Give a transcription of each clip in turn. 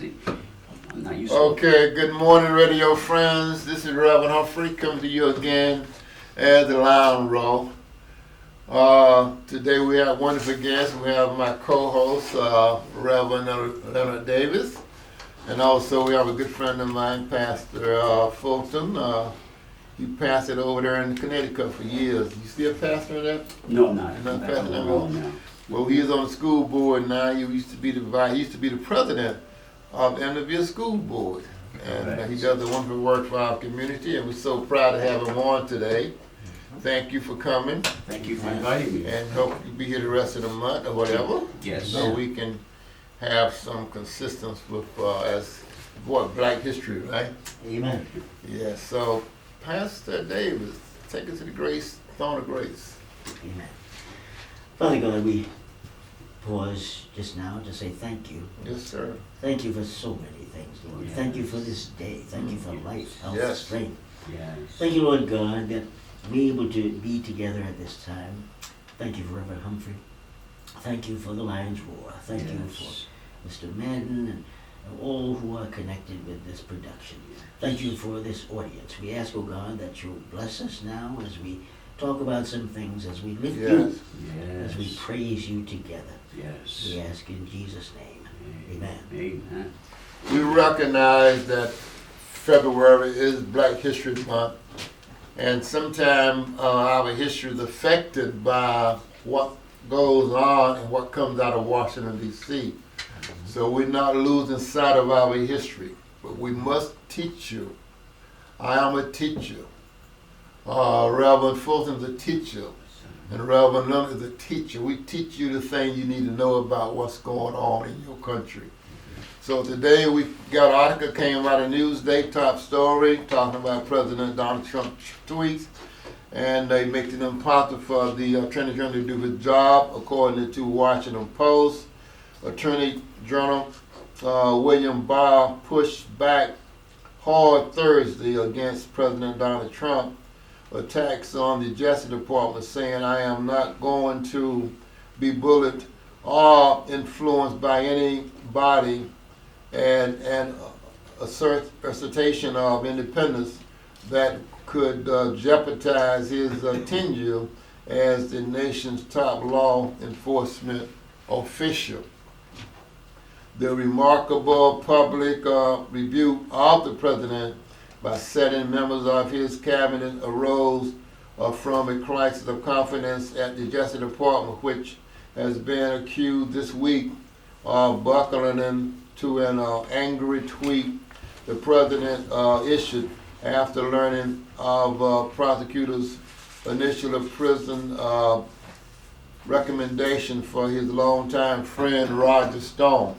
I'm not used to it. Okay, good morning, radio friends. This is Reverend Humphrey coming to you again as the Lounge Roll. Today we have wonderful guests. We have my co-host, Reverend Leonard Davis, and also we have a good friend of mine, Pastor Fulton. He pastored over there in Connecticut for years. You still pastoring there? No, I'm not. You're not I'm back on the pastoring road there? now. Well, he is on the school board now. He used to be the president of the Individual School Board. And he does a wonderful work for our community, and we're so proud to have him on today. Thank you for coming, Thank you for inviting me. and hope you be here the rest of the month or whatever, Yes. so we can have some consistency with Black History, right? Amen. Yeah. So, Pastor Davis, take us to the throne of grace. Amen. Father God, we pause just now to say thank you. Yes, sir. Thank you for so many things, Lord. Yes. Thank you for this day. Thank you for life, health, Yes. strength. Yes. Thank you, Lord God, that we're able to be together at this time. Thank you for Reverend Humphrey. Thank you for the Lions Roar. Thank you Yes. for Mr. Madden and all who are connected with this production. Thank you for this audience. We ask, oh God, that you'll bless us now as we talk about some things, as we lift Yes. you, Yes. as we praise you together. Yes. We ask in Jesus' name. Amen. Amen. We recognize that February is Black History Month, and sometimes our history is affected by what goes on and what comes out of Washington, D.C. So we're not losing sight of our history, but we must teach you. I am a teacher. Reverend Fulton's a teacher, and Reverend Leonard is a teacher. We teach you the things you need to know about what's going on in your country. So today we got an article came out of Newsday, top story, talking about President Donald Trump's tweets, and they make it impossible for the Attorney General to do his job, according to Washington Post. Attorney General William Barr pushed back hard Thursday against President Donald Trump attacks on the Justice Department, saying, "I am not going to be bullied or influenced by anybody," and assertion of independence that could jeopardize his tenure as the nation's top law enforcement official. The remarkable public review of the president by setting members of his cabinet arose from a crisis of confidence at the Justice Department, which has been accused this week of buckling into an angry tweet the president issued after learning of prosecutors' initial prison recommendation for his longtime friend Roger Stone.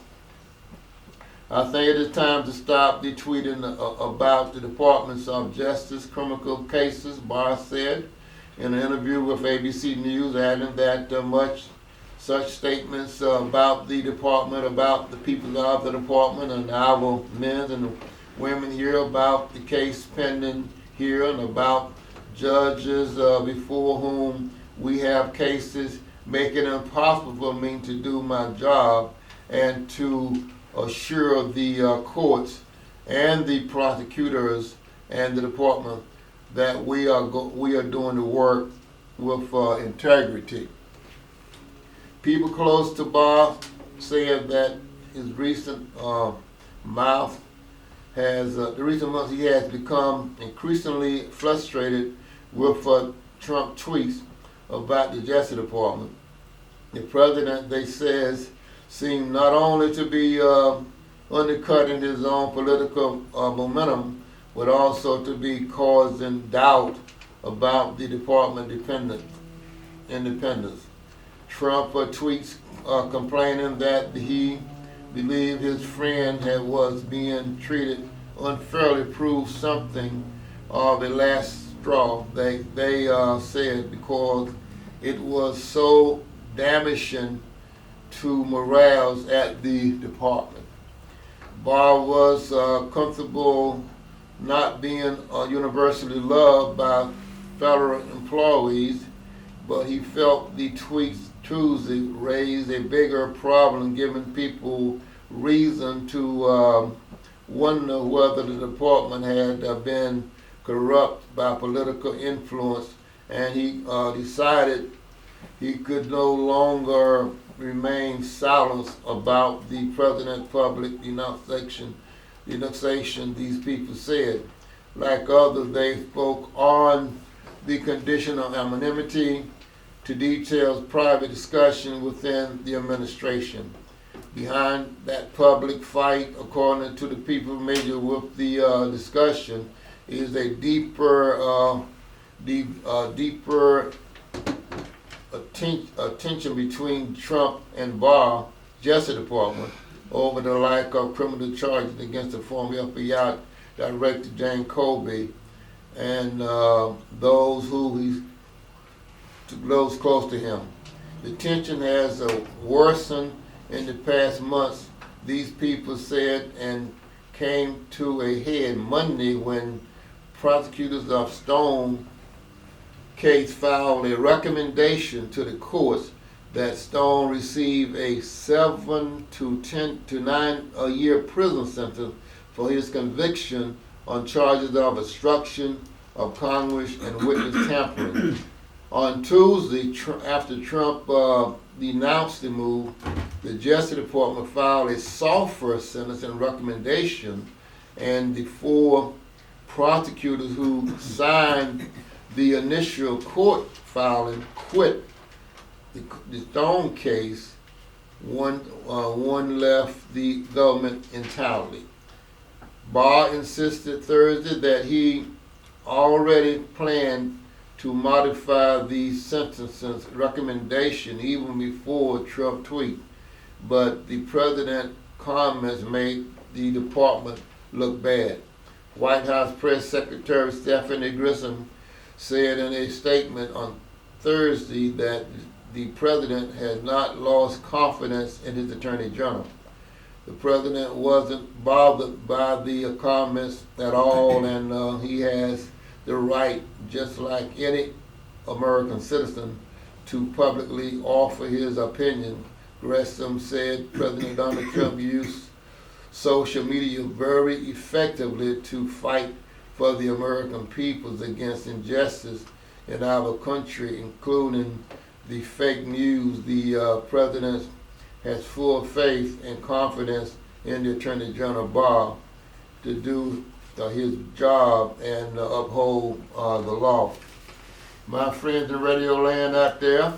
I think it is time to stop the tweeting about the Departments of Justice criminal cases, Barr said in an interview with ABC News, adding that much such statements about the department, about the people of the department, and our men and women here, about the case pending here, and about judges before whom we have cases, make it impossible for me to do my job and to assure the courts and the prosecutors and the department that we are doing the work with integrity. People close to Barr said that his recent months he has become increasingly frustrated with Trump tweets about the Justice Department. The president, they says, seemed not only to be undercutting his own political momentum, but also to be causing doubt about the department independence. Trump tweets complaining that he believed his friend was being treated unfairly proved something of a last straw. They said because it was so damaging to morale at the department. Barr was comfortable not being universally loved by federal employees, but he felt the tweets Tuesday raised a bigger problem given people reason to wonder whether the department had been corrupt by political influence, and he decided he could no longer remain silent about the president's public denunciation these people said. Like others, they spoke on the condition of anonymity to details private discussion within the administration. Behind that public fight, according to the people familiar with the discussion, is a deeper attention between Trump and Barr Justice Department over the lack of criminal charges against the former FBI Director James Comey and those close to him. The tension has worsened in the past months, these people said, and came to a head Monday when prosecutors of Stone case filed a recommendation to the courts that Stone receive a 7 to 9 year prison sentence for his conviction on charges of obstruction of Congress and witness tampering. On Tuesday, after Trump denounced the move, the Justice Department filed a softer sentencing recommendation, and the 4 prosecutors who signed the initial court filing quit the Stone case. One left the government entirely. Barr insisted Thursday that he already planned to modify the sentencing recommendation even before Trump tweet, but the president's comments made the department look bad. White House Press Secretary Stephanie Grissom said in a statement on Thursday that the president has not lost confidence in his attorney general. The president wasn't bothered by the comments at all, and he has the right, just like any American citizen, to publicly offer his opinion. Grissom said President Donald Trump used social media very effectively to fight for the American peoples against injustice in our country, including the fake news. The president has full faith and confidence in the Attorney General Barr to do his job and uphold the law. My friends in radio land out there,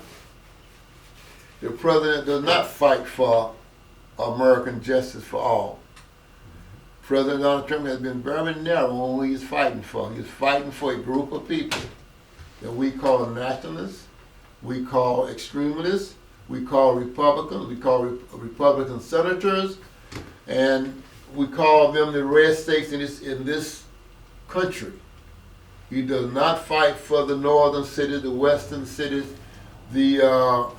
the president does not fight for American justice for all. President Donald Trump has been very narrow on who he's fighting for. He's fighting for a group of people that we call nationalists, we call extremists, we call Republicans, we call Republican senators, and we call them the red states in this country. He does not fight for the northern cities, the western cities, the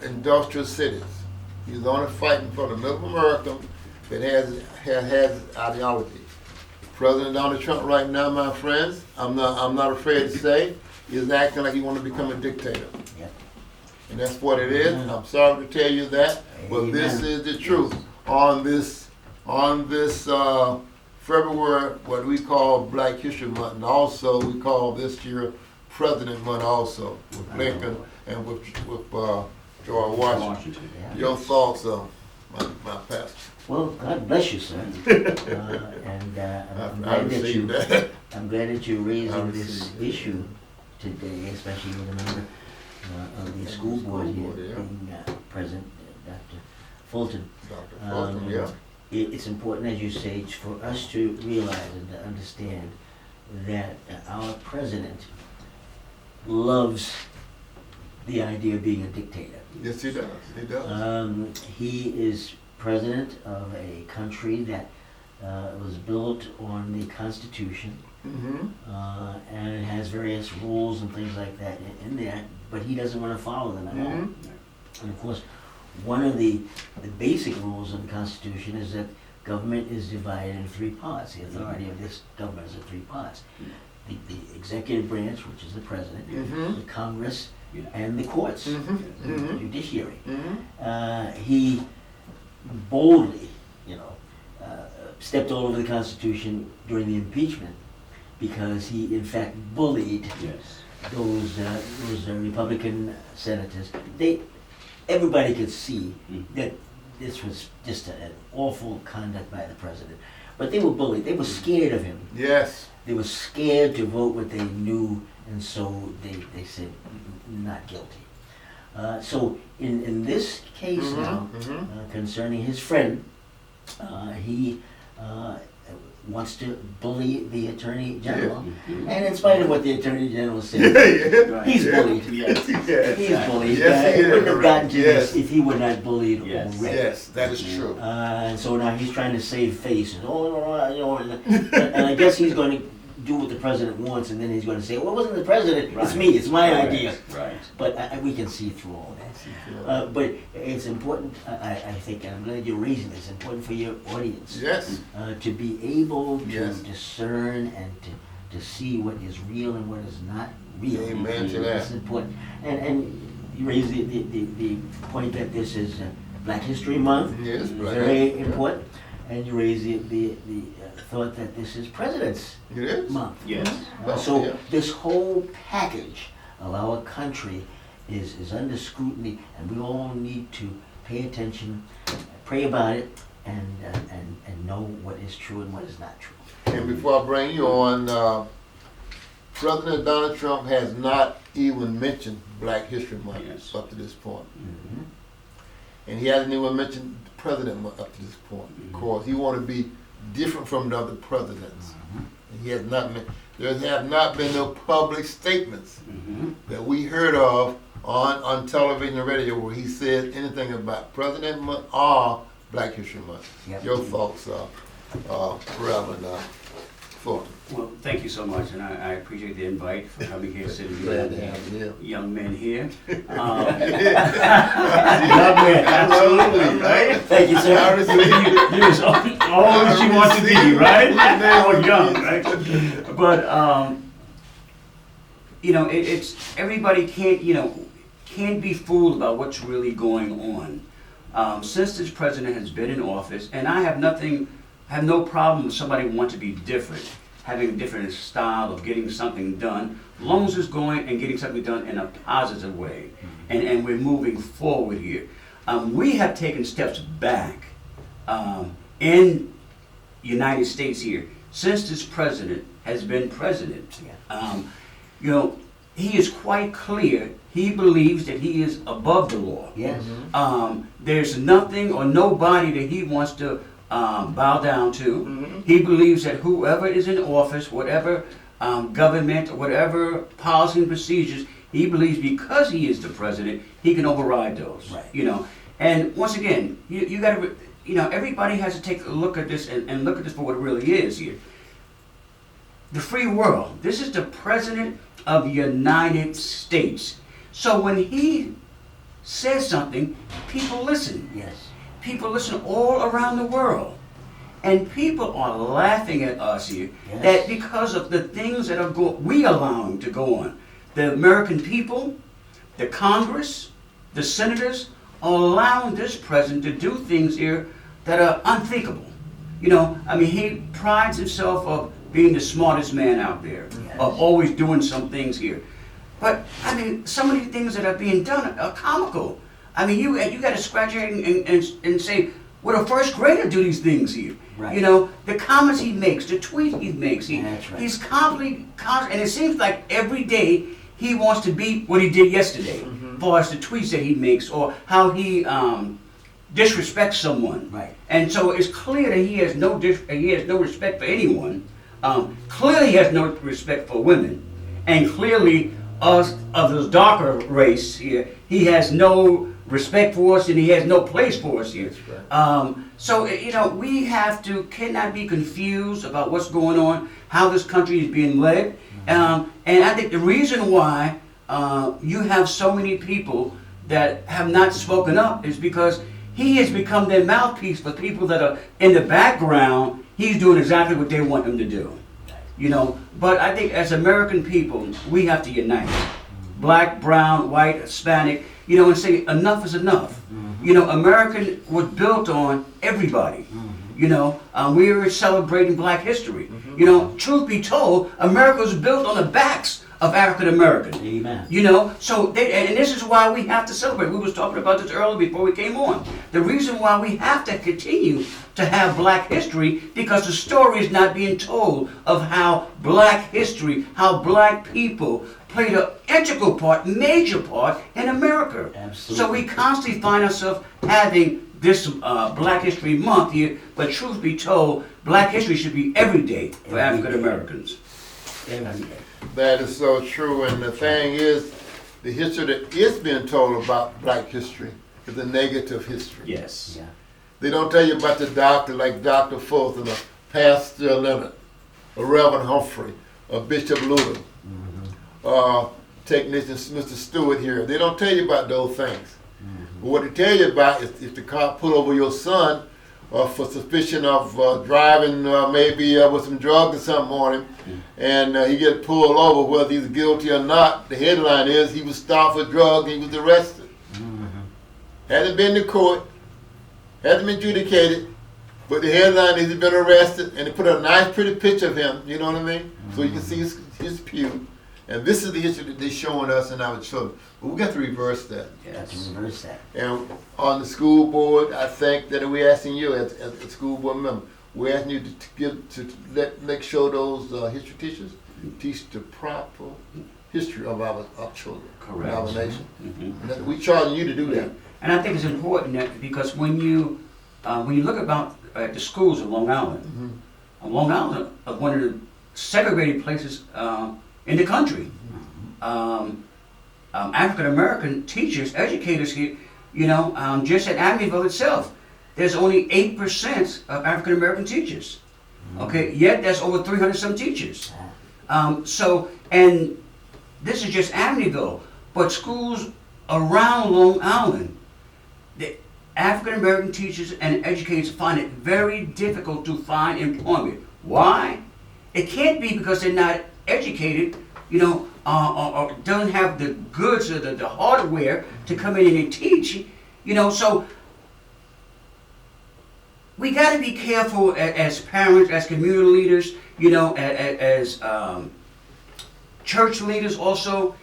industrial cities. He's only fighting for the middle America that has ideology. President Donald Trump right now, my friends, I'm not afraid to say, is acting like he wants to become a dictator. Yep. And that's what it is. I'm sorry to tell you that, but this is the truth. On this February, what we call Black History Month, and also we call this year President Month also, with Lincoln and with George Washington. Yeah. Your thoughts on my pastor? Well, God bless you, sir. I'm glad that you're raising this issue today, especially with a member of the school board here being present, Dr. Fulton. Dr. Fulton, yeah. It's important, as you say, for us to realize and to understand that our president loves the idea of being a dictator. Yes, he does. He does. He is president of a country that was built on the Constitution, and it has various rules and things like that in there, but he doesn't want to follow them at all. And of course, one of the basic rules of the Constitution is that government is divided in 3 parts. The authority of this government is in 3 parts. The executive branch, which is the president, the Congress, and the courts, the judiciary. He boldly, stepped all over the Constitution during the impeachment because he, in fact, bullied Yes. those Republican senators. Everybody could see that this was just an awful conduct by the president. But they were bullied. They were scared of him. Yes. They were scared to vote what they knew, and so they said not guilty. So in this case now, concerning his friend, he wants to bully the Attorney General, and in spite of what the Attorney General said, he's bullied. Yes. He's bullied. Yes, he He wouldn't have gotten to Yes. this if he were not bullied Yes. already. Yes, that is true. And so now he's trying to save face, and and I guess he's going to do what the president wants, and then he's going to say, "Well, it wasn't the president. It's me. It's my idea." Right. But we can see through all that. But it's important, I think, and I'm glad you're raising this, important for your audience Yes. to be able to Yes. discern and to see what is real and what is not real. Amen to that. It's important. And you raise the point that this is Black History Month. Yes, Black Very History, yeah. important. And you raise the thought that this is President's It is. Month. Yes. So Yeah. this whole package of our country is under scrutiny, and we all need to pay attention, pray about it, and know what is true and what is not true. And before I bring you on, President Donald Trump has not even mentioned Black History Month Yes. up to this point. Mhm. And he hasn't even mentioned President Month up to this point because he want to be different from the other presidents. And he has not there have not been no public statements that we heard of on television and radio where he said anything about President Month or Black History Month. Yep. Your thoughts, Reverend Fulton. Well, thank you so much, and I appreciate the invite for coming here, sitting Glad to with have you here. young men here. Young men, absolutely, right? Thank you, sir. You was all that you want to be, right? Or young, right? But it's everybody can't be fooled about what's really going on. Since this president has been in office, and I have no problem with somebody wanting to be different, having a different style of getting something done, as long as it's going and getting something done in a positive way, and we're moving forward here. We have taken steps back in United States here since this president has been president. He is quite clear. He believes that he is above the law. Yes. There's nothing or nobody that he wants to bow down to. He believes that whoever is in office, whatever government, whatever policy and procedures, he believes because he is the president, he can override those. Right. And once again, you got to, everybody has to take a look at this and look at this for what it really is here. The free world. This is the president of the United States. So when he says something, people listen. Yes. People listen all around the world. And people are laughing at us here Yes. that because of the things that are we allowing to go on. The American people, the Congress, the senators are allowing this president to do things here that are unthinkable. He prides himself of being the smartest man out there, of always doing some things here. But, some of these things that are being done are comical. You got to scratch your head and say, would a first grader do these things here? Right. The comments he makes, the tweet he makes, That's right. he's constantly, and it seems like every day he wants to beat what he did yesterday, as far as the tweets that he makes or how he disrespects someone. Right. And so it's clear that he has no respect for anyone. Clearly he has no respect for women, and clearly us of this darker race here, he has no respect for us, and he has no place for us here. So we cannot be confused about what's going on, how this country is being led, and I think the reason why you have so many people that have not spoken up is because he has become their mouthpiece for people that are in the background. He's doing exactly what they want him to do. But I think as American people, we have to unite. Black, brown, white, Hispanic, and say enough is enough. American was built on everybody. You know, we're celebrating Black history. You know, truth be told, America was built on the backs of African Americans. Amen. You know, so and this is why we have to celebrate. We was talking about this earlier before we came on. The reason why we have to continue to have Black history, because the story is not being told of how Black history, how Black people played an integral part, major part in America. Absolutely. So we constantly find ourselves having this Black History Month here, but truth be told, Black history should be every day for African Americans. Every day. That is so true, and the thing is, the history that is being told about Black history is a negative history. Yes. Yeah. They don't tell you about the doctor like Dr. Fulton, or Pastor Leonard, or Reverend Humphrey, or Bishop Leonard, technician Mr. Stewart here. They don't tell you about those things. But what they tell you about is if the car pull over your son for suspicion of driving maybe with some drugs or something on him, and he get pulled over, whether he's guilty or not, the headline is he was stopped for drugs and he was arrested. Hasn't been to court, hasn't been adjudicated, but the headline is he's been arrested, and they put a nice pretty picture of him, you know what I mean? So you can see his pew. And this is the history that they're showing us and our children. But we got to reverse that. Got to reverse that. And on the school board, I think that we're asking you as a school board member, we're asking you to make sure those history teachers teach the proper history of our children, Correct. of our nation. And that we charging you to do that. And I think it's important that because when you look about the schools of Long Island, Long Island is one of the segregated places in the country. African American teachers, educators here, you know, just at Amityville itself, there's only 8% of African American teachers. Okay, yet there's over 300 some teachers. So, and this is just Amityville, but schools around Long Island, the African American teachers and educators find it very difficult to find employment. Why? It can't be because they're not educated, you know, or don't have the goods or the hardware to come in and teach, you know. So we got to be careful as parents, as community leaders, you know, as church leaders also.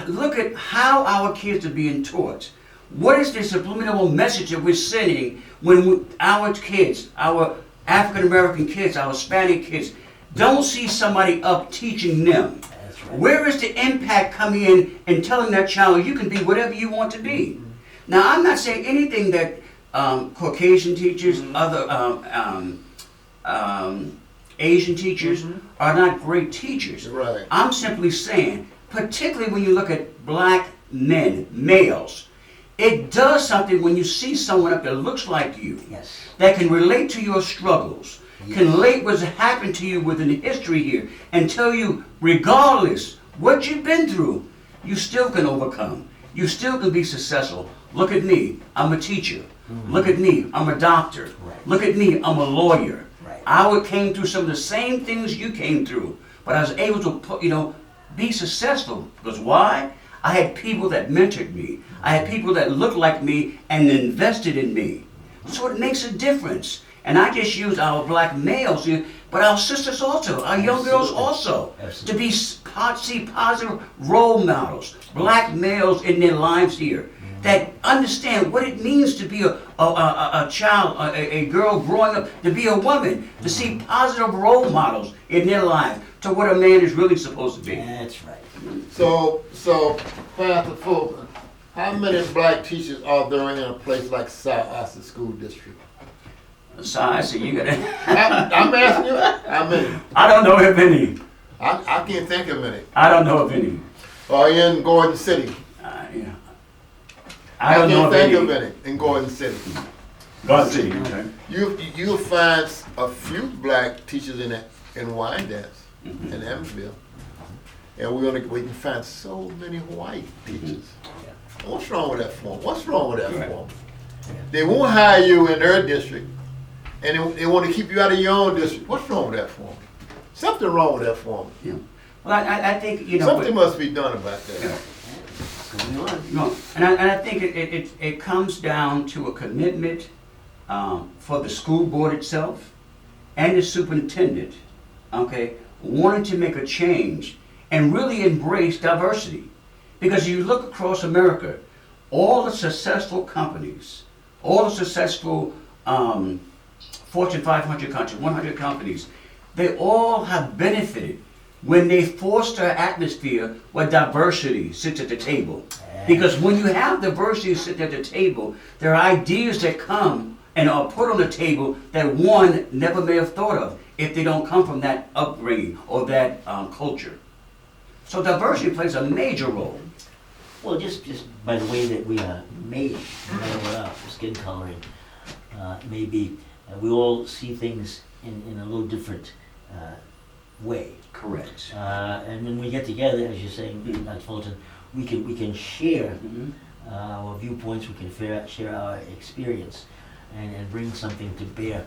Look at how our kids are being taught. What is the subliminal message that we're sending when our kids, our African American kids, our Hispanic kids, don't see somebody up teaching them? That's right. Where is the impact coming in and telling that child you can be whatever you want to be? Now, I'm not saying anything that Caucasian teachers, other Asian teachers are not great teachers. Right. I'm simply saying, particularly when you look at Black men, males, it does something when you see someone up there that looks like you, Yes. that can relate to your struggles, Yes. can relate what's happened to you within the history here, and tell you, regardless what you've been through, you still can overcome. You still can be successful. Look at me, I'm a teacher. Look at me, I'm a doctor. Right. Look at me, I'm a lawyer. Right. I came through some of the same things you came through, but I was able to, be successful. Because why? I had people that mentored me. I had people that looked like me and invested in me. So it makes a difference. And I just use our Black males here, but our sisters also, our young girls Absolutely. also, Absolutely. to see positive role models, Black males in their lives here, that understand what it means to be a child, a girl growing up, to be a woman, to see positive role models in their lives, to what a man is really supposed to be. That's right. So Pastor Fulton, how many Black teachers are there in a place like South Austin School District? So I see you gotta. I'm asking you, how many? I don't know if any. I can't think of any. I don't know if any. Or in Gordon City. Yeah. I don't know can't if think any. of any in Gordon City. God see. Okay. You'll find a few Black teachers in Wyandotte, in Amityville, and we can find so many white teachers. What's wrong with that form? What's wrong with that Right. form? They won't hire you in their district, and they want to keep you out of your own district. What's wrong with that form? Something wrong with that form. Yeah. Well, I think Something must be done about that. Yeah. Going on. No, and I think it comes down to a commitment for the school board itself and the superintendent, okay, wanted to make a change and really embrace diversity. Because you look across America, all the successful companies, all the successful Fortune 500 countries, 100 companies, they all have benefited when they foster an atmosphere where diversity sits at the table. Because when you have diversity sitting at the table, there are ideas that come and are put on the table that one never may have thought of if they don't come from that upbringing or that culture. So diversity plays a major role. Well, just by the way that we are made, no matter what our skin coloring may be, we all see things in a little different way. Correct. And when we get together, as you're saying, Dr. Fulton, we can share our viewpoints, we can share our experience, and bring something to bear.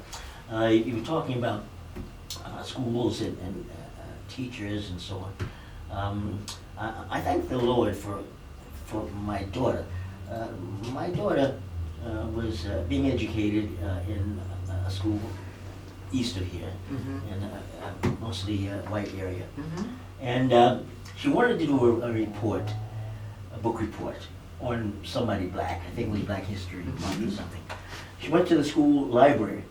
You were talking about schools and teachers and so on. I thank the Lord for my daughter. My daughter was being educated in a school east of here, in a mostly white area. And she wanted to do a report, a book report, on somebody black. I think it was Black History Month or something. She went to the school library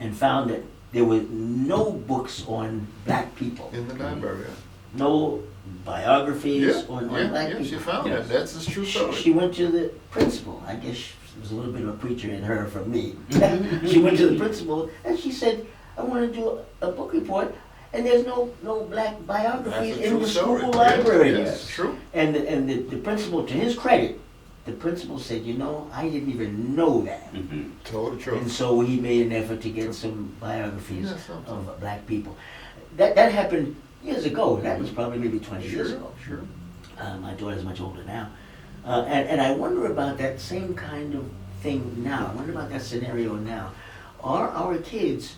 and found that there were no books on black people. In the library. No biographies on black people. She found that. That's a true story. She went to the principal. I guess there was a little bit of a preacher in her from me. She went to the principal and she said, I want to do a book report, and there's no black biographies in the school library. Yes, true. And the principal, to his credit, the principal said, I didn't even know that. Told the truth. And so he made an effort to get some biographies Yeah, of black people. That happened years ago. That was probably maybe 20 years ago. Sure. My daughter's much older now. And I wonder about that same kind of thing now. I wonder about that scenario now. Are our kids,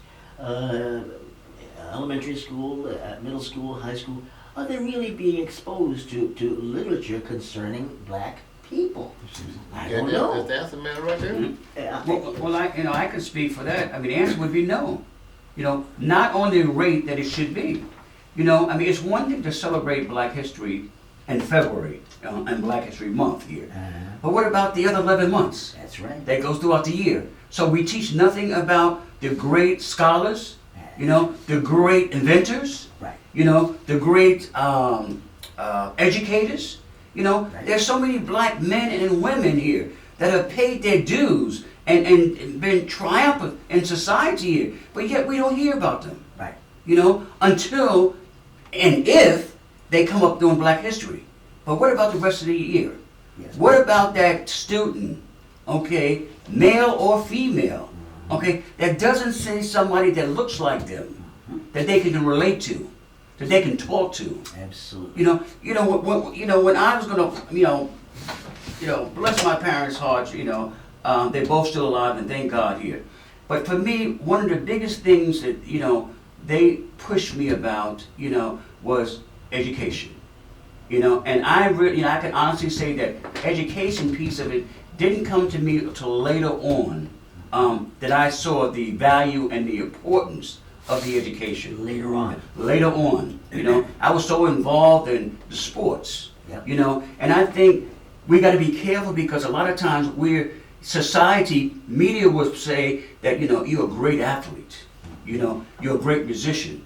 elementary school, middle school, high school, are they really being exposed to literature concerning black people? I don't know. That's the answer, man, right there. Well, I can speak for that. I mean, the answer would be no. Not on the rate that it should be. It's one thing to celebrate Black History in February and Black History Month here. But what about the other 11 months? That's right. That goes throughout the year. So we teach nothing about the great scholars, the great inventors, Right. The great educators. Right. There's so many black men and women here that have paid their dues and been triumphant in society here, but yet we don't hear about them. Right. Until and if they come up doing Black History. But what about the rest of the year? Yes. What about that student, okay, male or female, okay, that doesn't see somebody that looks like them, that they can relate to, that they can talk to? Absolutely. When I was gonna, bless my parents' hearts, they're both still alive and thank God here. But for me, one of the biggest things that, they pushed me about, was education. And I really, I can honestly say that education piece of it didn't come to me until later on, that I saw the value and the importance of the education. Later on. Later on, I was so involved in the sports, Yep. and I think we got to be careful because a lot of times media would say that, you're a great athlete, you're a great musician,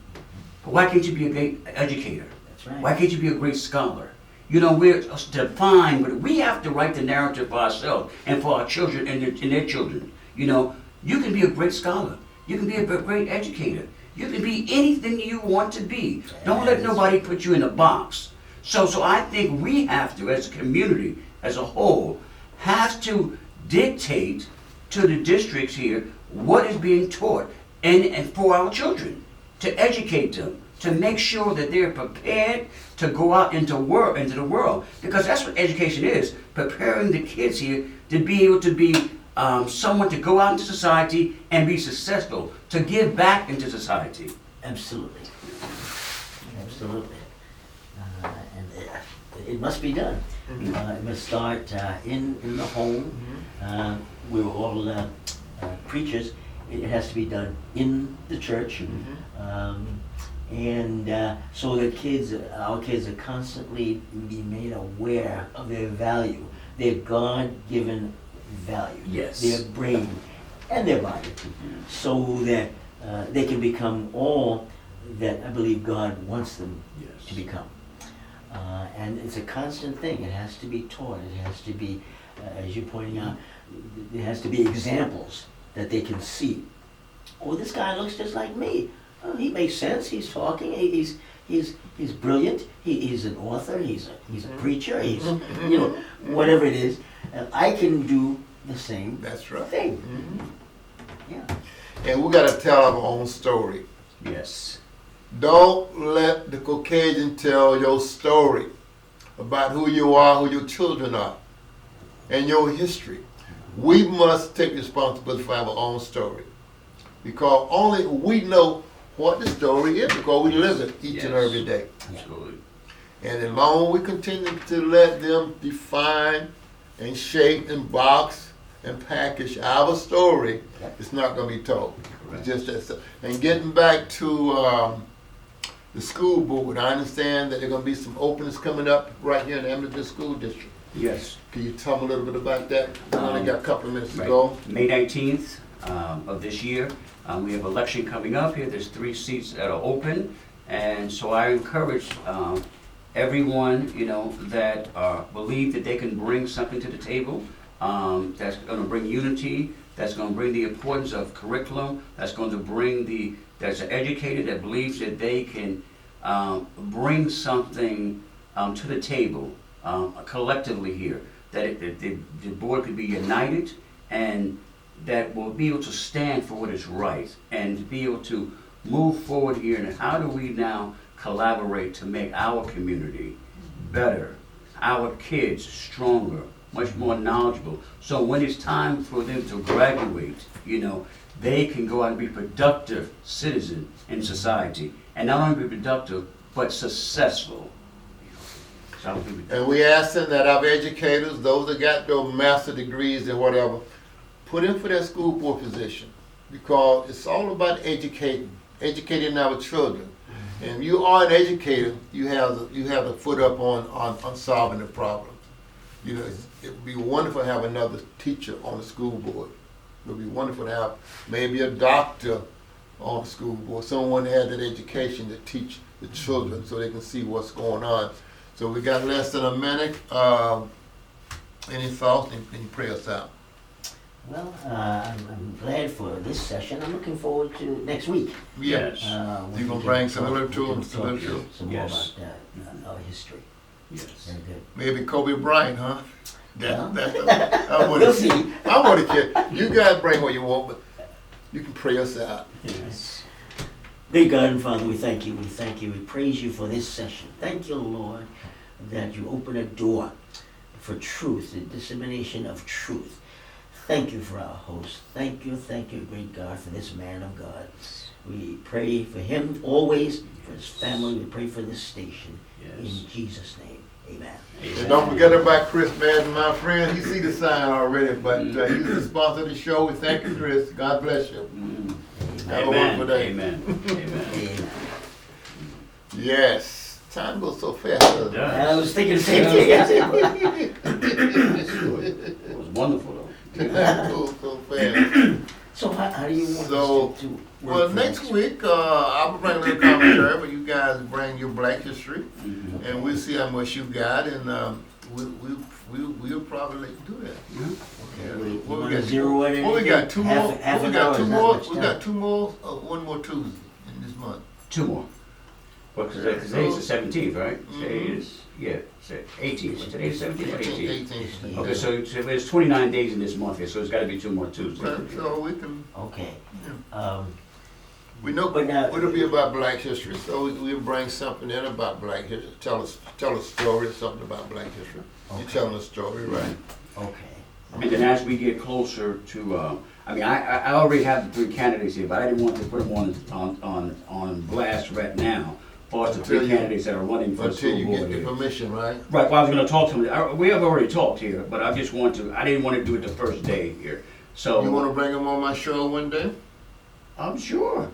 but why can't you be a great educator? That's right. Why can't you be a great scholar? We're defined, but we have to write the narrative for ourselves and for our children and their children. You can be a great scholar. You can be a great educator. You can be anything you want to be. Don't let nobody put you in a box. So I think we have to, as a community, as a whole, have to dictate to the districts here what is being taught and for our children, to educate them, to make sure that they're prepared to go out into the world. Because that's what education is, preparing the kids here to be able to be someone to go out into society and be successful, to give back into society. Absolutely. Absolutely. And it must be done. It must start in the home. We were all preachers, it has to be done in the church. So that our kids are constantly being made aware of their value, their God-given value, Yes. their brain and their body, so that they can become all that I believe God wants them to become. And it's a constant thing. It has to be taught. It has to be, as you're pointing out, there has to be examples that they can see. Oh, this guy looks just like me. Oh, he makes sense. He's talking. He's brilliant. He's an author. He's a preacher. He's whatever it is. I can do the same That's right. thing. Yeah. And we got to tell our own story. Yes. Don't let the Caucasian tell your story about who you are, who your children are, and your history. We must take responsibility for our own story, because only we know what the story is, because we live it each and every day. Absolutely. And as long as we continue to let them define and shape and box and package our story, it's not going to be told. It's just that simple. And getting back to the school board, I understand that there are going to be some openings coming up right here in the Amityville School District. Yes. Can you tell me a little bit about that? We only got a couple of minutes to Right. go. May 19th of this year, we have election coming up here. There's 3 seats that are open, and so I encourage everyone, that believe that they can bring something to the table. That's going to bring unity. That's going to bring the importance of curriculum. That's going to bring that's educated, that believes that they can bring something to the table collectively here. That the board could be united, and that will be able to stand for what is right and to be able to move forward here. And how do we now collaborate to make our community better, our kids stronger, much more knowledgeable, so when it's time for them to graduate, they can go out and be productive citizens in society, and not only be productive but successful. And we asking that our educators, those that got their master degrees and whatever, put in for their school board position, because it's all about educating our children. And if you are an educator, you have the foot up on solving the problem. It would be wonderful to have another teacher on the school board. It would be wonderful to have maybe a doctor on the school board, someone that had that education to teach the children so they can see what's going on. So we got less than a minute. Any thoughts? Any prayers out? Well, I'm glad for this session. I'm looking forward to next week. Yes. You gonna bring some literature? Some more Yes. about our history. Yes. Very good. Maybe Kobe Bryant, huh? Well, I want we'll to see. I want to get. You guys bring what you want, but you can pray us out. Yes. Big God and Father, we thank you. We thank you. We praise you for this session. Thank you, Lord, that you open a door for truth, the dissemination of truth. Thank you for our host. Thank you, great God, for this man of God. We pray for him always, for his family. We pray for this station. Yes. In Jesus' name, amen. And don't forget about Chris Madden, my friend. He see the sign already, but he's the sponsor of the show. We thank you, Chris. God bless you. Have a wonderful day. Amen. Amen. Amen. Yes. Time goes so fast. Doesn't it? I was thinking the same thing. It was wonderful, though. Time goes so fast. So how do you want So, us to work Well, for next this? week, I'll bring a little commentary, but you guys bring your Black history, Mhm. and we'll see how much you got, and we'll probably do that. Yeah. Okay. You What we wanna got? zero it in What we here? got? Two Half- more. half What we an got? hour Two is not more. much We time. got two more. One more Tuesday in this month. 2 more. Well, because today's the 17th, right? Today Mhm. is, 18th. So today's 17th or 18th? 18th. Okay, so there's 29 days in this month here, so it's got to be 2 more Tuesdays. Right, so we can. Okay. We know But now- it'll be about Black history, so we'll bring something in about Black history. Tell a story, something about Black history. You're Okay. telling a story, right? Okay. And then as we get closer to, I already have the 3 candidates here, but I didn't want to put them on blast right now. For us, the 3 Until you- candidates that are running for the Until school you board get the here. permission, right? Right, well, I was gonna talk to them, we have already talked here, but I didn't want to do it the first day here. So You wanna bring him on my show one day? I'm sure.